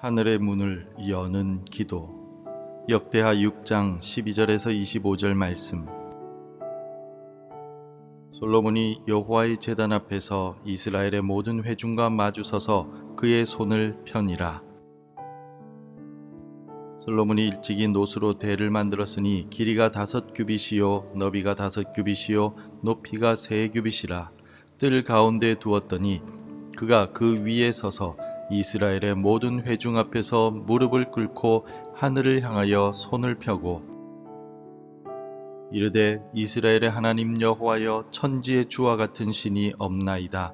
하늘의 문을 여는 기도. 역대하 6장 12절에서 25절 말씀. 솔로몬이 여호와의 제단 앞에서 이스라엘의 모든 회중과 마주서서 그의 손을 펴니라. 솔로몬이 일찍이 노수로 대를 만들었으니 길이가 5규빗이요 너비가 5규빗이요 높이가 3규빗이라. 뜰 가운데 두었더니 그가 그 위에 서서 이스라엘의 모든 회중 앞에서 무릎을 꿇고 하늘을 향하여 손을 펴고 이르되 이스라엘의 하나님 여호와여, 천지의 주와 같은 신이 없나이다.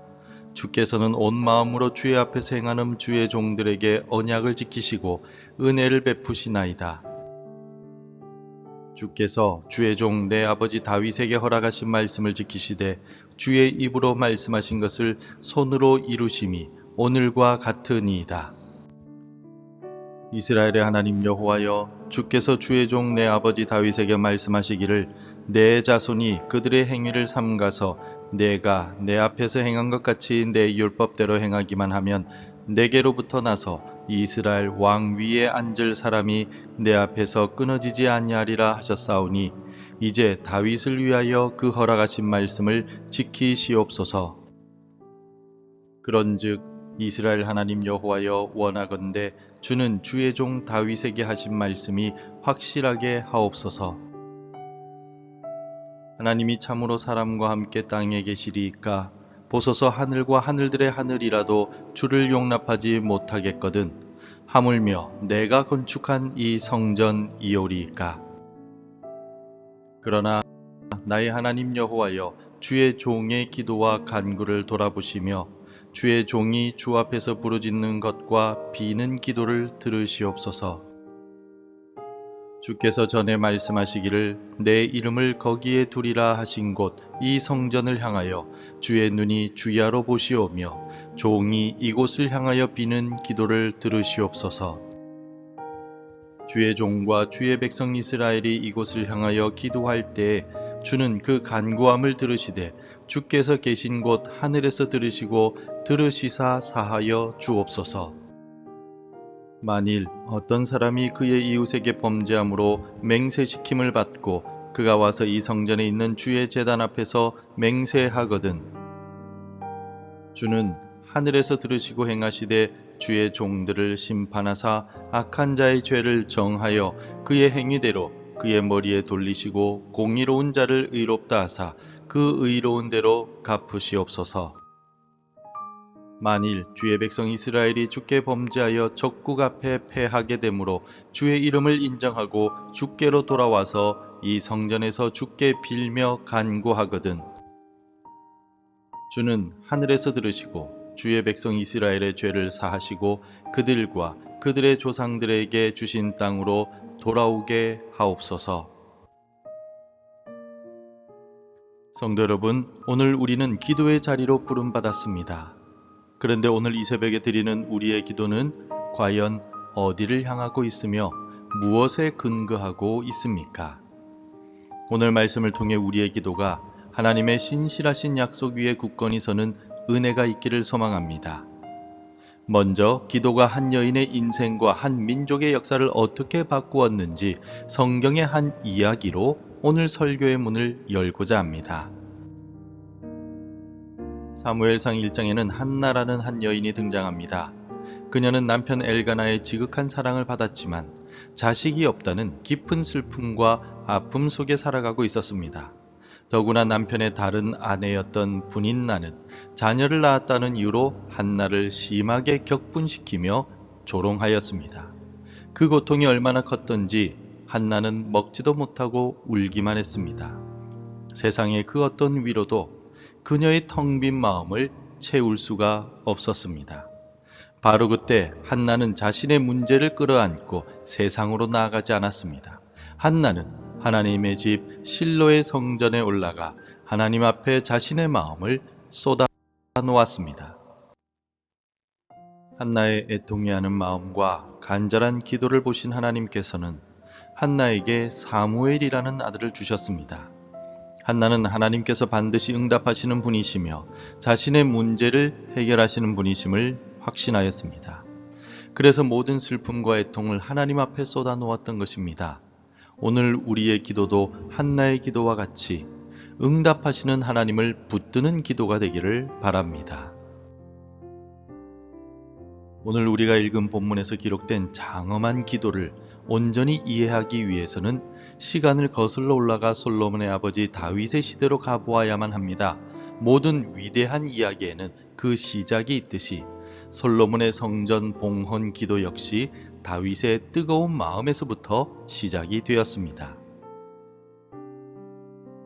주께서는 온 마음으로 주의 앞에서 행하는 주의 종들에게 언약을 지키시고 은혜를 베푸시나이다. 주께서 주의 종 내 아버지 다윗에게 허락하신 말씀을 지키시되 주의 입으로 말씀하신 것을 손으로 이루심이 오늘과 같으니이다. 이스라엘의 하나님 여호와여, 주께서 주의 종 내 아버지 다윗에게 말씀하시기를 내 자손이 그들의 행위를 삼가서 내가 내 앞에서 행한 것 같이 내 율법대로 행하기만 하면 내게로부터 나서 이스라엘 왕 위에 앉을 사람이 내 앞에서 끊어지지 아니하리라 하셨사오니 이제 다윗을 위하여 그 허락하신 말씀을 지키시옵소서. 그런즉 이스라엘 하나님 여호와여, 원하건대 주는 주의 종 다윗에게 하신 말씀이 확실하게 하옵소서. 하나님이 참으로 사람과 함께 땅에 계시리이까 보소서, 하늘과 하늘들의 하늘이라도 주를 용납하지 못하겠거든 하물며 내가 건축한 이 성전이오리이까. 그러나 나의 하나님 여호와여, 주의 종의 기도와 간구를 돌아보시며 주의 종이 주 앞에서 부르짖는 것과 비는 기도를 들으시옵소서. 주께서 전에 말씀하시기를 내 이름을 거기에 두리라 하신 곳 이 성전을 향하여 주의 눈이 주야로 보시오며 종이 이곳을 향하여 비는 기도를 들으시옵소서. 주의 종과 주의 백성 이스라엘이 이곳을 향하여 기도할 때에 주는 그 간구함을 들으시되 주께서 계신 곳 하늘에서 들으시고 들으시사 사하여 주옵소서. 만일 어떤 사람이 그의 이웃에게 범죄함으로 맹세시킴을 받고 그가 와서 이 성전에 있는 주의 제단 앞에서 맹세하거든 주는 하늘에서 들으시고 행하시되 주의 종들을 심판하사 악한 자의 죄를 정하여 그의 행위대로 그의 머리에 돌리시고 공의로운 자를 의롭다 하사 그 의로운 대로 갚으시옵소서. 만일 주의 백성 이스라엘이 주께 범죄하여 적국 앞에 패하게 되므로 주의 이름을 인정하고 주께로 돌아와서 이 성전에서 주께 빌며 간구하거든 주는 하늘에서 들으시고 주의 백성 이스라엘의 죄를 사하시고 그들과 그들의 조상들에게 주신 땅으로 돌아오게 하옵소서. 성도 여러분, 오늘 우리는 기도의 자리로 부름받았습니다. 그런데 오늘 이 새벽에 드리는 우리의 기도는 과연 어디를 향하고 있으며 무엇에 근거하고 있습니까? 오늘 말씀을 통해 우리의 기도가 하나님의 신실하신 약속 위에 굳건히 서는 은혜가 있기를 소망합니다. 먼저 기도가 한 여인의 인생과 한 민족의 역사를 어떻게 바꾸었는지 성경의 한 이야기로 오늘 설교의 문을 열고자 합니다. 사무엘상 1장에는 한나라는 한 여인이 등장합니다. 그녀는 남편 엘가나의 지극한 사랑을 받았지만 자식이 없다는 깊은 슬픔과 아픔 속에 살아가고 있었습니다. 더구나 남편의 다른 아내였던 분인나는 자녀를 낳았다는 이유로 한나를 심하게 격분시키며 조롱하였습니다. 그 고통이 얼마나 컸던지 한나는 먹지도 못하고 울기만 했습니다. 세상의 그 어떤 위로도 그녀의 텅 빈 마음을 채울 수가 없었습니다. 바로 그때 한나는 자신의 문제를 끌어안고 세상으로 나아가지 않았습니다. 한나는 하나님의 집 실로의 성전에 올라가 하나님 앞에 자신의 마음을 쏟아 놓았습니다. 한나의 애통해하는 마음과 간절한 기도를 보신 하나님께서는 한나에게 사무엘이라는 아들을 주셨습니다. 한나는 하나님께서 반드시 응답하시는 분이시며 자신의 문제를 해결하시는 분이심을 확신하였습니다. 그래서 모든 슬픔과 애통을 하나님 앞에 쏟아 놓았던 것입니다. 오늘 우리의 기도도 한나의 기도와 같이 응답하시는 하나님을 붙드는 기도가 되기를 바랍니다. 오늘 우리가 읽은 본문에서 기록된 장엄한 기도를 온전히 이해하기 위해서는 시간을 거슬러 올라가 솔로몬의 아버지 다윗의 시대로 가보아야만 합니다. 모든 위대한 이야기에는 그 시작이 있듯이 솔로몬의 성전 봉헌 기도 역시 다윗의 뜨거운 마음에서부터 시작이 되었습니다.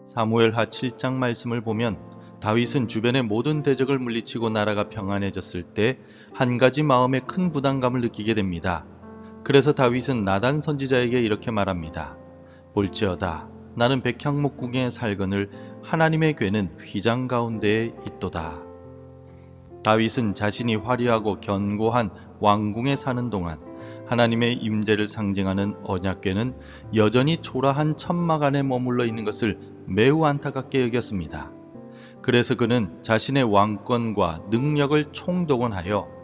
사무엘하 7장 말씀을 보면 다윗은 주변의 모든 대적을 물리치고 나라가 평안해졌을 때 한 가지 마음에 큰 부담감을 느끼게 됩니다. 그래서 다윗은 나단 선지자에게 이렇게 말합니다. 볼지어다 나는 백향목궁에 살거늘 하나님의 궤는 휘장 가운데에 있도다. 다윗은 자신이 화려하고 견고한 왕궁에 사는 동안 하나님의 임재를 상징하는 언약궤는 여전히 초라한 천막 안에 머물러 있는 것을 매우 안타깝게 여겼습니다. 그래서 그는 자신의 왕권과 능력을 총동원하여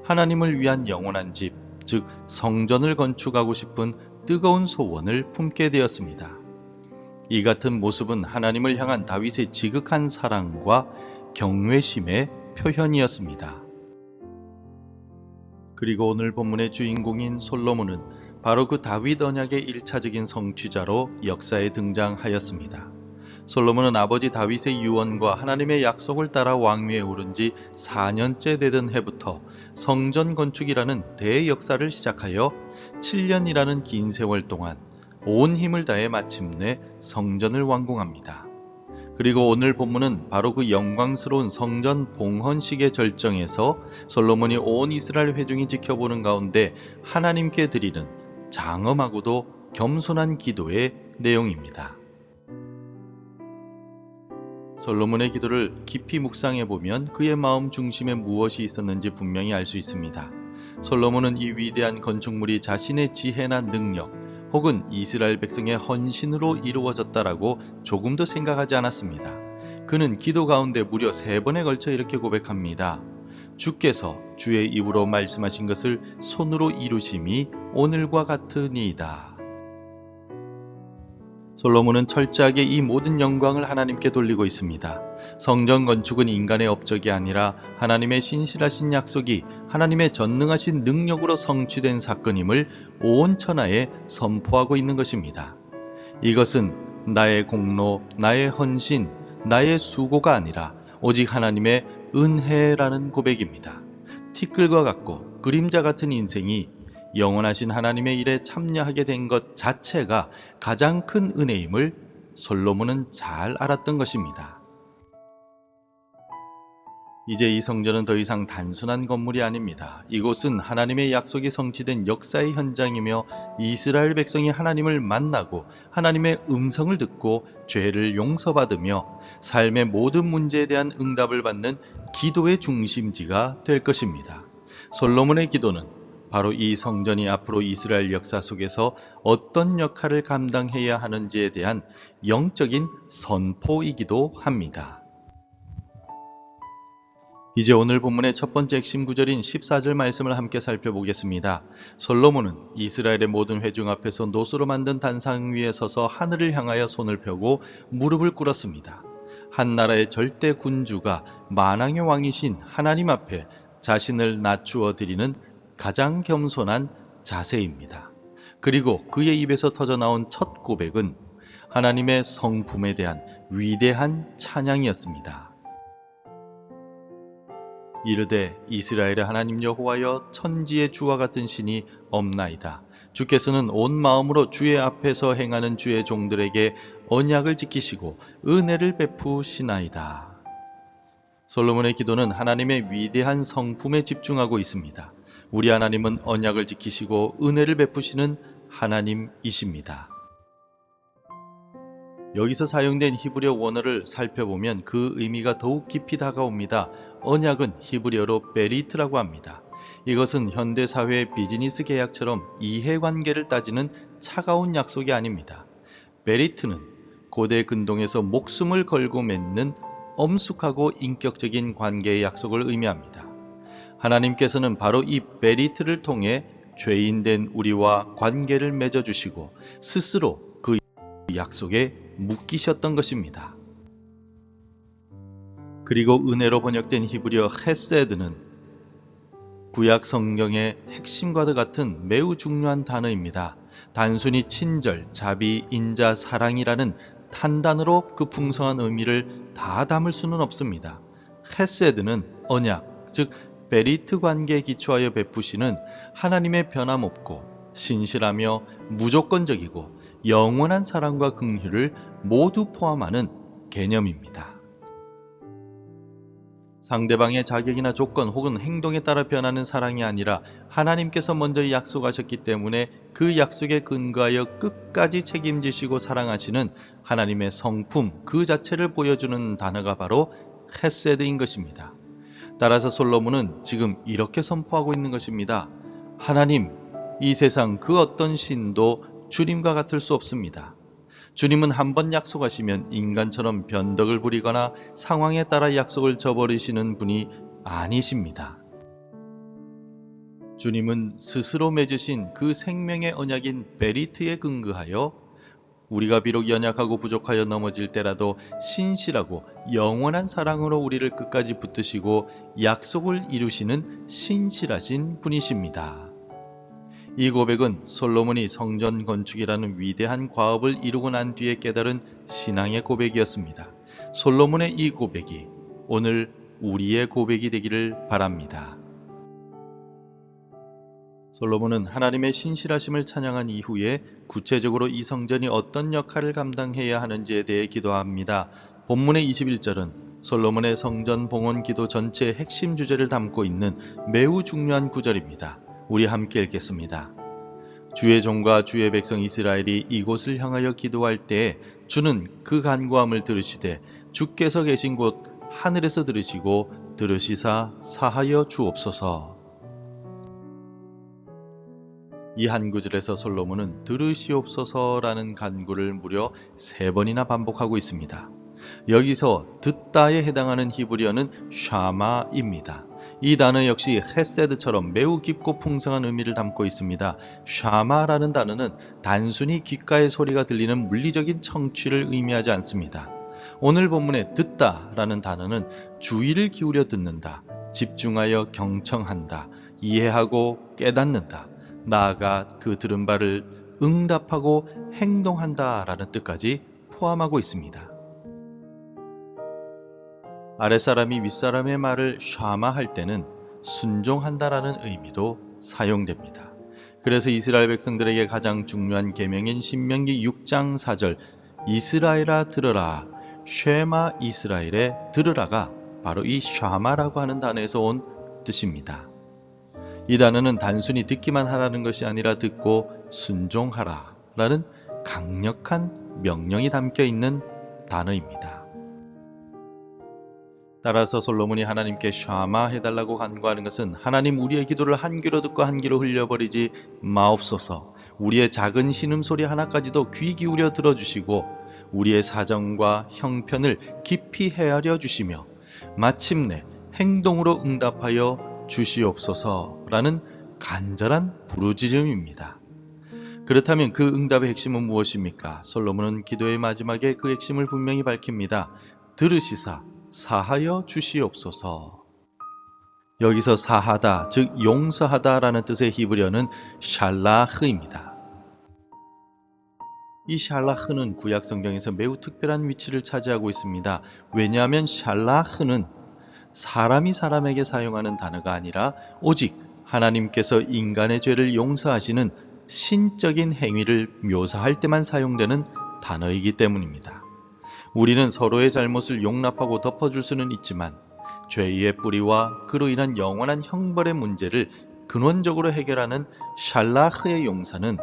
하나님을 위한 영원한 집, 즉 성전을 건축하고 싶은 뜨거운 소원을 품게 되었습니다. 이 같은 모습은 하나님을 향한 다윗의 지극한 사랑과 경외심의 표현이었습니다. 그리고 오늘 본문의 주인공인 솔로몬은 바로 그 다윗 언약의 1차적인 성취자로 역사에 등장하였습니다. 솔로몬은 아버지 다윗의 유언과 하나님의 약속을 따라 왕위에 오른 지 4년째 되던 해부터 성전 건축이라는 대역사를 시작하여 7년이라는 긴 세월 동안 온 힘을 다해 마침내 성전을 완공합니다. 그리고 오늘 본문은 바로 그 영광스러운 성전 봉헌식의 절정에서 솔로몬이 온 이스라엘 회중이 지켜보는 가운데 하나님께 드리는 장엄하고도 겸손한 기도의 내용입니다. 솔로몬의 기도를 깊이 묵상해 보면 그의 마음 중심에 무엇이 있었는지 분명히 알 수 있습니다. 솔로몬은 이 위대한 건축물이 자신의 지혜나 능력 혹은 이스라엘 백성의 헌신으로 이루어졌다라고 조금도 생각하지 않았습니다. 그는 기도 가운데 무려 3번에 걸쳐 이렇게 고백합니다. 주께서 주의 입으로 말씀하신 것을 손으로 이루심이 오늘과 같으니이다. 솔로몬은 철저하게 이 모든 영광을 하나님께 돌리고 있습니다. 성전 건축은 인간의 업적이 아니라 하나님의 신실하신 약속이 하나님의 전능하신 능력으로 성취된 사건임을 온 천하에 선포하고 있는 것입니다. 이것은 나의 공로, 나의 헌신, 나의 수고가 아니라 오직 하나님의 은혜라는 고백입니다. 티끌과 같고 그림자 같은 인생이 영원하신 하나님의 일에 참여하게 된 것 자체가 가장 큰 은혜임을 솔로몬은 잘 알았던 것입니다. 이제 이 성전은 더 이상 단순한 건물이 아닙니다. 이곳은 하나님의 약속이 성취된 역사의 현장이며 이스라엘 백성이 하나님을 만나고 하나님의 음성을 듣고 죄를 용서받으며 삶의 모든 문제에 대한 응답을 받는 기도의 중심지가 될 것입니다. 솔로몬의 기도는 바로 이 성전이 앞으로 이스라엘 역사 속에서 어떤 역할을 감당해야 하는지에 대한 영적인 선포이기도 합니다. 이제 오늘 본문의 첫 번째 핵심 구절인 14절 말씀을 함께 살펴보겠습니다. 솔로몬은 이스라엘의 모든 회중 앞에서 노수로 만든 단상 위에 서서 하늘을 향하여 손을 펴고 무릎을 꿇었습니다. 한 나라의 절대 군주가 만왕의 왕이신 하나님 앞에 자신을 낮추어 드리는 가장 겸손한 자세입니다. 그리고 그의 입에서 터져나온 첫 고백은 하나님의 성품에 대한 위대한 찬양이었습니다. 이르되 이스라엘의 하나님 여호와여 천지의 주와 같은 신이 없나이다. 주께서는 온 마음으로 주의 앞에서 행하는 주의 종들에게 언약을 지키시고 은혜를 베푸시나이다. 솔로몬의 기도는 하나님의 위대한 성품에 집중하고 있습니다. 우리 하나님은 언약을 지키시고 은혜를 베푸시는 하나님이십니다. 여기서 사용된 히브리어 원어를 살펴보면 그 의미가 더욱 깊이 다가옵니다. 언약은 히브리어로 베리트라고 합니다. 이것은 현대사회의 비즈니스 계약처럼 이해관계를 따지는 차가운 약속이 아닙니다. 베리트는 고대 근동에서 목숨을 걸고 맺는 엄숙하고 인격적인 관계의 약속을 의미합니다. 하나님께서는 바로 이 베리트를 통해 죄인된 우리와 관계를 맺어주시고 스스로 그 약속에 묶이셨던 것입니다. 그리고 은혜로 번역된 히브리어 헤세드는 구약 성경의 핵심과도 같은 매우 중요한 단어입니다. 단순히 친절, 자비, 인자, 사랑이라는 탄단으로 그 풍성한 의미를 다 담을 수는 없습니다. 헤세드는 언약, 즉 베리트 관계에 기초하여 베푸시는 하나님의 변함없고 신실하며 무조건적이고 영원한 사랑과 긍휼을 모두 포함하는 개념입니다. 상대방의 자격이나 조건 혹은 행동에 따라 변하는 사랑이 아니라 하나님께서 먼저 약속하셨기 때문에 그 약속에 근거하여 끝까지 책임지시고 사랑하시는 하나님의 성품 그 자체를 보여주는 단어가 바로 헤세드인 것입니다. 따라서 솔로몬은 지금 이렇게 선포하고 있는 것입니다. 하나님, 이 세상 그 어떤 신도 주님과 같을 수 없습니다. 주님은 한번 약속하시면 인간처럼 변덕을 부리거나 상황에 따라 약속을 저버리시는 분이 아니십니다. 주님은 스스로 맺으신 그 생명의 언약인 베리트에 근거하여 우리가 비록 연약하고 부족하여 넘어질 때라도 신실하고 영원한 사랑으로 우리를 끝까지 붙드시고 약속을 이루시는 신실하신 분이십니다. 이 고백은 솔로몬이 성전 건축이라는 위대한 과업을 이루고 난 뒤에 깨달은 신앙의 고백이었습니다. 솔로몬의 이 고백이 오늘 우리의 고백이 되기를 바랍니다. 솔로몬은 하나님의 신실하심을 찬양한 이후에 구체적으로 이 성전이 어떤 역할을 감당해야 하는지에 대해 기도합니다. 본문의 21절은 솔로몬의 성전 봉헌 기도 전체의 핵심 주제를 담고 있는 매우 중요한 구절입니다. 우리 함께 읽겠습니다. 주의 종과 주의 백성 이스라엘이 이곳을 향하여 기도할 때에 주는 그 간구함을 들으시되 주께서 계신 곳 하늘에서 들으시고 들으시사 사하여 주옵소서. 이 한 구절에서 솔로몬은 들으시옵소서라는 간구를 무려 3번이나 반복하고 있습니다. 여기서 듣다에 해당하는 히브리어는 샤마입니다. 이 단어 역시 헤세드처럼 매우 깊고 풍성한 의미를 담고 있습니다. 샤마라는 단어는 단순히 귓가의 소리가 들리는 물리적인 청취를 의미하지 않습니다. 오늘 본문에 듣다라는 단어는 주의를 기울여 듣는다, 집중하여 경청한다, 이해하고 깨닫는다, 나아가 그 들은 바를 응답하고 행동한다라는 뜻까지 포함하고 있습니다. 아랫사람이 윗사람의 말을 샤마할 때는 순종한다라는 의미도 사용됩니다. 그래서 이스라엘 백성들에게 가장 중요한 계명인 신명기 6장 4절 이스라엘아 들으라 쉐마 이스라엘에 들으라가 바로 이 샤마라고 하는 단어에서 온 뜻입니다. 이 단어는 단순히 듣기만 하라는 것이 아니라 듣고 순종하라 라는 강력한 명령이 담겨 있는 단어입니다. 따라서 솔로몬이 하나님께 샤마 해달라고 간구하는 것은 하나님 우리의 기도를 한 귀로 듣고 한 귀로 흘려버리지 마옵소서. 우리의 작은 신음소리 하나까지도 귀 기울여 들어주시고 우리의 사정과 형편을 깊이 헤아려 주시며 마침내 행동으로 응답하여 주시옵소서라는 간절한 부르짖음입니다. 그렇다면 그 응답의 핵심은 무엇입니까? 솔로몬은 기도의 마지막에 그 핵심을 분명히 밝힙니다. 들으시사 사하여 주시옵소서. 여기서 사하다, 즉 용서하다라는 뜻의 히브리어는 샬라흐입니다. 이 샬라흐는 구약 성경에서 매우 특별한 위치를 차지하고 있습니다. 왜냐하면 샬라흐는 사람이 사람에게 사용하는 단어가 아니라 오직 하나님께서 인간의 죄를 용서하시는 신적인 행위를 묘사할 때만 사용되는 단어이기 때문입니다. 우리는 서로의 잘못을 용납하고 덮어줄 수는 있지만 죄의 뿌리와 그로 인한 영원한 형벌의 문제를 근원적으로 해결하는 샬라흐의 용서는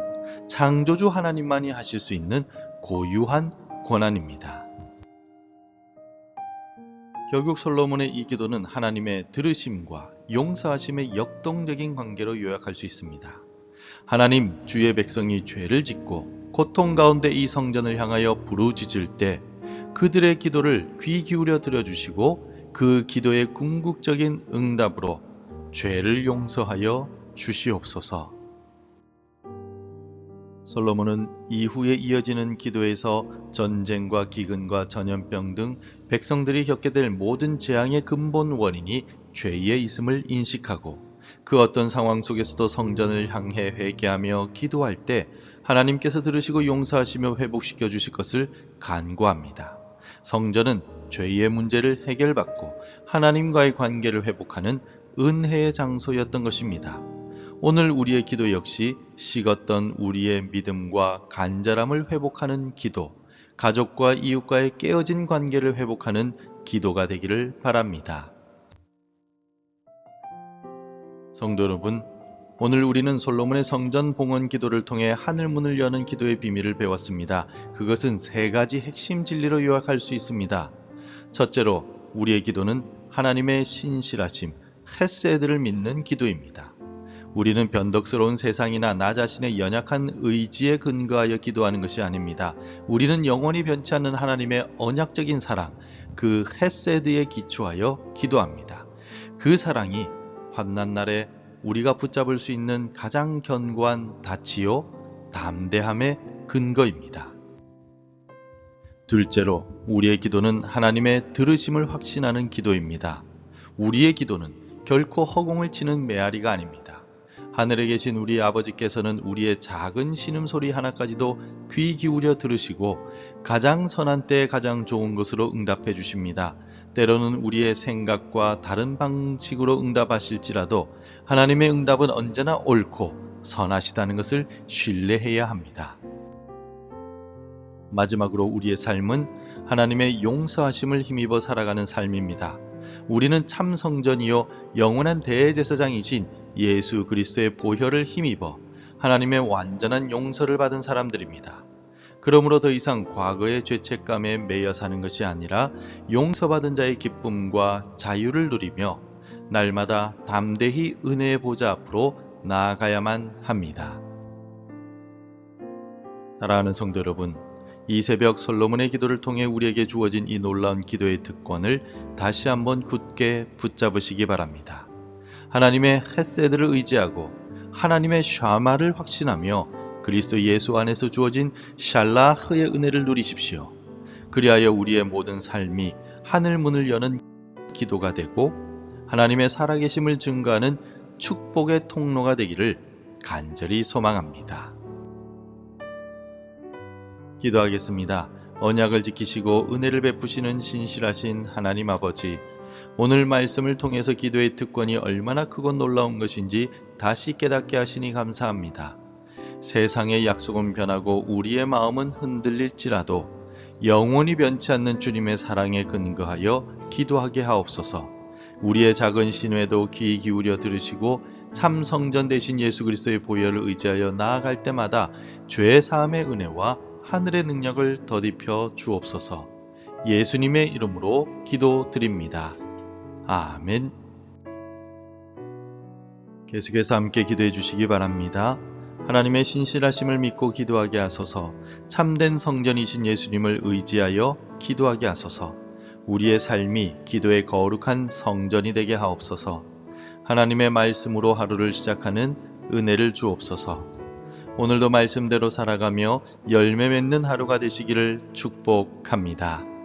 창조주 하나님만이 하실 수 있는 고유한 권한입니다. 결국 솔로몬의 이 기도는 하나님의 들으심과 용서하심의 역동적인 관계로 요약할 수 있습니다. 하나님, 주의 백성이 죄를 짓고 고통 가운데 이 성전을 향하여 부르짖을 때 그들의 기도를 귀 기울여 들어주시고 그 기도의 궁극적인 응답으로 죄를 용서하여 주시옵소서. 솔로몬은 이후에 이어지는 기도에서 전쟁과 기근과 전염병 등 백성들이 겪게 될 모든 재앙의 근본 원인이 죄에 있음을 인식하고 그 어떤 상황 속에서도 성전을 향해 회개하며 기도할 때 하나님께서 들으시고 용서하시며 회복시켜 주실 것을 간구합니다. 성전은 죄의 문제를 해결받고 하나님과의 관계를 회복하는 은혜의 장소였던 것입니다. 오늘 우리의 기도 역시 식었던 우리의 믿음과 간절함을 회복하는 기도, 가족과 이웃과의 깨어진 관계를 회복하는 기도가 되기를 바랍니다. 성도 여러분, 오늘 우리는 솔로몬의 성전 봉헌 기도를 통해 하늘 문을 여는 기도의 비밀을 배웠습니다. 그것은 세 가지 핵심 진리로 요약할 수 있습니다. 첫째로, 우리의 기도는 하나님의 신실하심, 헤세드를 믿는 기도입니다. 우리는 변덕스러운 세상이나 나 자신의 연약한 의지에 근거하여 기도하는 것이 아닙니다. 우리는 영원히 변치 않는 하나님의 언약적인 사랑, 그 헤세드에 기초하여 기도합니다. 그 사랑이 환난 날에 우리가 붙잡을 수 있는 가장 견고한 다치요, 담대함의 근거입니다. 둘째로, 우리의 기도는 하나님의 들으심을 확신하는 기도입니다. 우리의 기도는 결코 허공을 치는 메아리가 아닙니다. 하늘에 계신 우리 아버지께서는 우리의 작은 신음소리 하나까지도 귀 기울여 들으시고 가장 선한 때에 가장 좋은 것으로 응답해 주십니다. 때로는 우리의 생각과 다른 방식으로 응답하실지라도 하나님의 응답은 언제나 옳고 선하시다는 것을 신뢰해야 합니다. 마지막으로 우리의 삶은 하나님의 용서하심을 힘입어 살아가는 삶입니다. 우리는 참 성전이요 영원한 대제사장이신 예수 그리스도의 보혈을 힘입어 하나님의 완전한 용서를 받은 사람들입니다. 그러므로 더 이상 과거의 죄책감에 매여 사는 것이 아니라 용서받은 자의 기쁨과 자유를 누리며 날마다 담대히 은혜의 보좌 앞으로 나아가야만 합니다. 사랑하는 성도 여러분, 이 새벽 솔로몬의 기도를 통해 우리에게 주어진 이 놀라운 기도의 특권을 다시 한번 굳게 붙잡으시기 바랍니다. 하나님의 헤세드를 의지하고 하나님의 샤마를 확신하며 그리스도 예수 안에서 주어진 샬라흐의 은혜를 누리십시오. 그리하여 우리의 모든 삶이 하늘 문을 여는 기도가 되고 하나님의 살아계심을 증거하는 축복의 통로가 되기를 간절히 소망합니다. 기도하겠습니다. 언약을 지키시고 은혜를 베푸시는 신실하신 하나님 아버지, 오늘 말씀을 통해서 기도의 특권이 얼마나 크고 놀라운 것인지 다시 깨닫게 하시니 감사합니다. 세상의 약속은 변하고 우리의 마음은 흔들릴지라도 영원히 변치 않는 주님의 사랑에 근거하여 기도하게 하옵소서. 우리의 작은 신뢰도 귀 기울여 들으시고 참 성전 되신 예수 그리스도의 보혈을 의지하여 나아갈 때마다 죄 사함의 은혜와 하늘의 능력을 더딥혀 주옵소서. 예수님의 이름으로 기도드립니다. 아멘. 계속해서 함께 기도해 주시기 바랍니다. 하나님의 신실하심을 믿고 기도하게 하소서. 참된 성전이신 예수님을 의지하여 기도하게 하소서. 우리의 삶이 기도의 거룩한 성전이 되게 하옵소서. 하나님의 말씀으로 하루를 시작하는 은혜를 주옵소서. 오늘도 말씀대로 살아가며 열매 맺는 하루가 되시기를 축복합니다.